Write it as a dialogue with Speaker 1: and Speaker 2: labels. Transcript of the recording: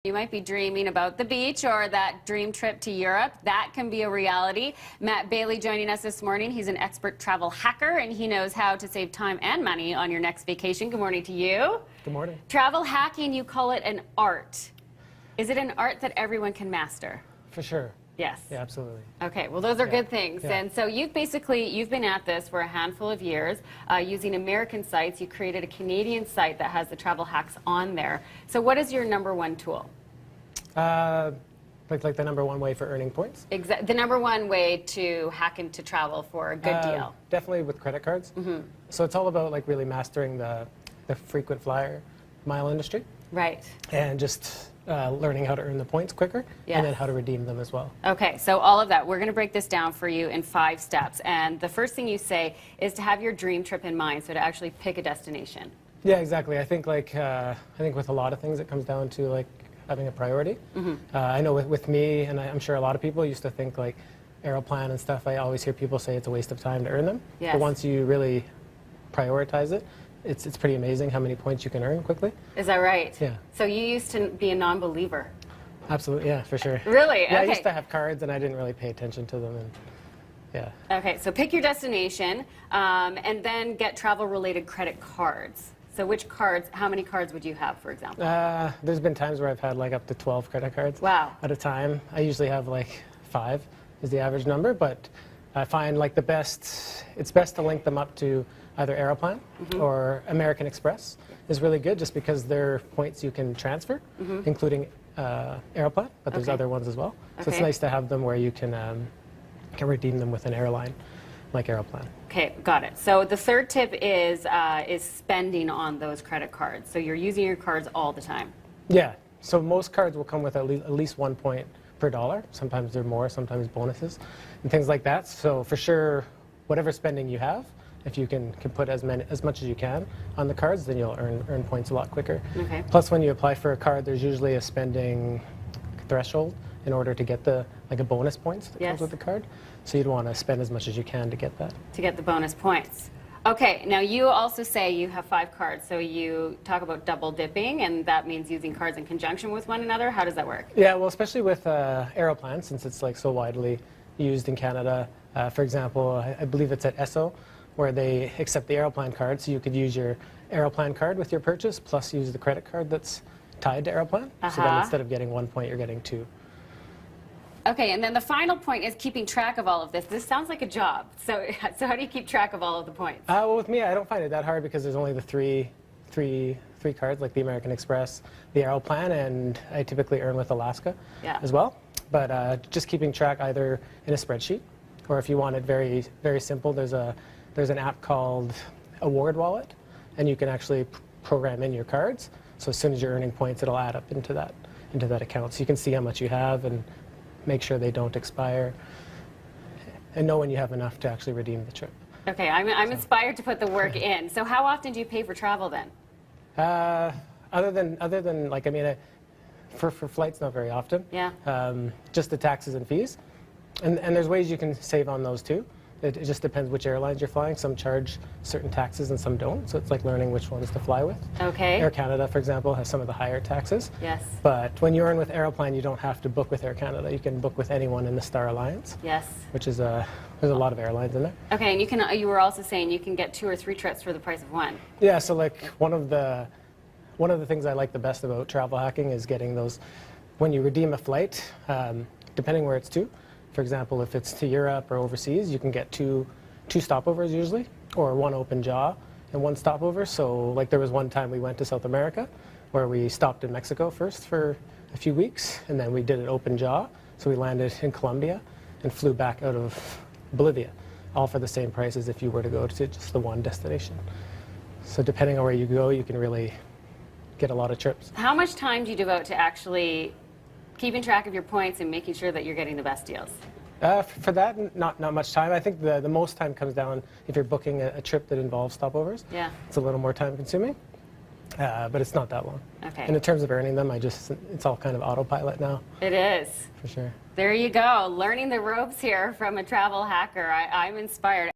Speaker 1: You might be dreaming about the beach or that dream trip to Europe. That can be a reality. Matt Bailey joining us this morning. He's an expert travel hacker, and he knows how to save time and money on your next vacation. Good morning to you.
Speaker 2: Good morning.
Speaker 1: Travel hacking, you call it an art. Is it an art that everyone can master?
Speaker 2: For sure.
Speaker 1: Yes.
Speaker 2: Yeah, absolutely.
Speaker 1: Okay, well, those are good things.
Speaker 2: Yeah.
Speaker 1: And so you've been at this for a handful of years using American sites. You created a Canadian site that has the travel hacks on there. So what is your #1 tool?
Speaker 2: Like the #1 way for earning points?
Speaker 1: The #1 way to hack into travel for a good deal.
Speaker 2: Definitely with credit cards. So it's all about like really mastering the frequent flyer mile industry.
Speaker 1: Right.
Speaker 2: And just learning how to earn the points quicker, and then how to redeem them as well.
Speaker 1: Okay, so all of that, we're going to break this down for you in 5 steps. And the first thing you say is to have your dream trip in mind, so to actually pick a destination.
Speaker 2: Yeah, exactly. I think with a lot of things, it comes down to like having a priority. I know with me, and I'm sure a lot of people used to think like Aeroplan and stuff, I always hear people say it's a waste of time to earn them.
Speaker 1: Yes.
Speaker 2: But once you really prioritize it, it's pretty amazing how many points you can earn quickly.
Speaker 1: Is that right?
Speaker 2: Yeah.
Speaker 1: So you used to be a non-believer.
Speaker 2: Absolutely, yeah, for sure.
Speaker 1: Really?
Speaker 2: Yeah,
Speaker 1: okay.
Speaker 2: I used to have cards and I didn't really pay attention to them, and yeah.
Speaker 1: Okay, so pick your destination and then get travel-related credit cards. So which cards, how many cards would you have, for example?
Speaker 2: There's been times where I've had like up to 12 credit cards.
Speaker 1: Wow.
Speaker 2: At a time. I usually have like 5 is the average number, but I find like it's best to link them up to either Aeroplan or American Express is really good, just because they're points you can transfer, including Aeroplan, but there's other ones as well. So it's nice to have them where you can redeem them with an airline like Aeroplan.
Speaker 1: Okay, got it. So the third tip is spending on those credit cards. So you're using your cards all the time.
Speaker 2: Yeah. So most cards will come with at least 1 point per dollar. Sometimes they're more, sometimes bonuses, and things like that. So for sure, whatever spending you have, if you can put as much as you can on the cards, then you'll earn points a lot quicker.
Speaker 1: Okay.
Speaker 2: Plus, when you apply for a card, there's usually a spending threshold in order to get a bonus points that comes with the card. So you'd want to spend as much as you can to get that.
Speaker 1: To get the bonus points. Okay, now you also say you have 5 cards, so you talk about double dipping, and that means using cards in conjunction with one another. How does that work?
Speaker 2: Yeah, well, especially with Aeroplan, since it's like so widely used in Canada. For example, I believe it's at Esso, where they accept the Aeroplan card, so you could use your Aeroplan card with your purchase, plus use the credit card that's tied to Aeroplan. So then instead of getting 1 point, you're getting 2.
Speaker 1: Okay, and then the final point is keeping track of all of this. This sounds like a job. So how do you keep track of all of the points?
Speaker 2: Well, with me, I don't find it that hard, because there's only the three cards, like the American Express, the Aeroplan, and I typically earn with Alaska as well. But just keeping track either in a spreadsheet, or if you want it very, very simple, there's an app called Award Wallet, and you can actually program in your cards. So as soon as you're earning points, it'll add up into that account. So you can see how much you have and make sure they don't expire, and know when you have enough to actually redeem the trip.
Speaker 1: Okay, I'm inspired to put the work in. So how often do you pay for travel then?
Speaker 2: Other than like, I mean, for flights, not very often.
Speaker 1: Yeah.
Speaker 2: Just the taxes and fees, and there's ways you can save on those too. It just depends which airlines you're flying. Some charge certain taxes and some don't, so it's like learning which ones to fly with.
Speaker 1: Okay.
Speaker 2: Air Canada, for example, has some of the higher taxes.
Speaker 1: Yes.
Speaker 2: But when you earn with Aeroplan, you don't have to book with Air Canada. You can book with anyone in the Star Alliance.
Speaker 1: Yes.
Speaker 2: Which is there's a lot of airlines in there.
Speaker 1: Okay, and you were also saying you can get 2 or 3 trips for the price of 1.
Speaker 2: Yeah. So like one of the things I like the best about travel hacking is getting those when you redeem a flight, depending where it's to. For example, if it's to Europe or overseas, you can get two stopovers usually, or 1 open jaw and 1 stopover. So like there was one time we went to South America where we stopped in Mexico first for a few weeks, and then we did an open jaw. So we landed in Colombia and flew back out of Bolivia, all for the same price as if you were to go to just the one destination. So depending on where you go, you can really get a lot of trips.
Speaker 1: How much time do you devote to actually keeping track of your points and making sure that you're getting the best deals?
Speaker 2: For that, not much time. I think the most time comes down if you're booking a trip that involves stopovers.
Speaker 1: Yeah.
Speaker 2: It's a little more time consuming, but it's not that long.
Speaker 1: Okay.
Speaker 2: And in terms of earning them, it's all kind of autopilot now.
Speaker 1: It is.
Speaker 2: For sure.
Speaker 1: There you go. Learning the ropes here from a travel hacker. I'm inspired.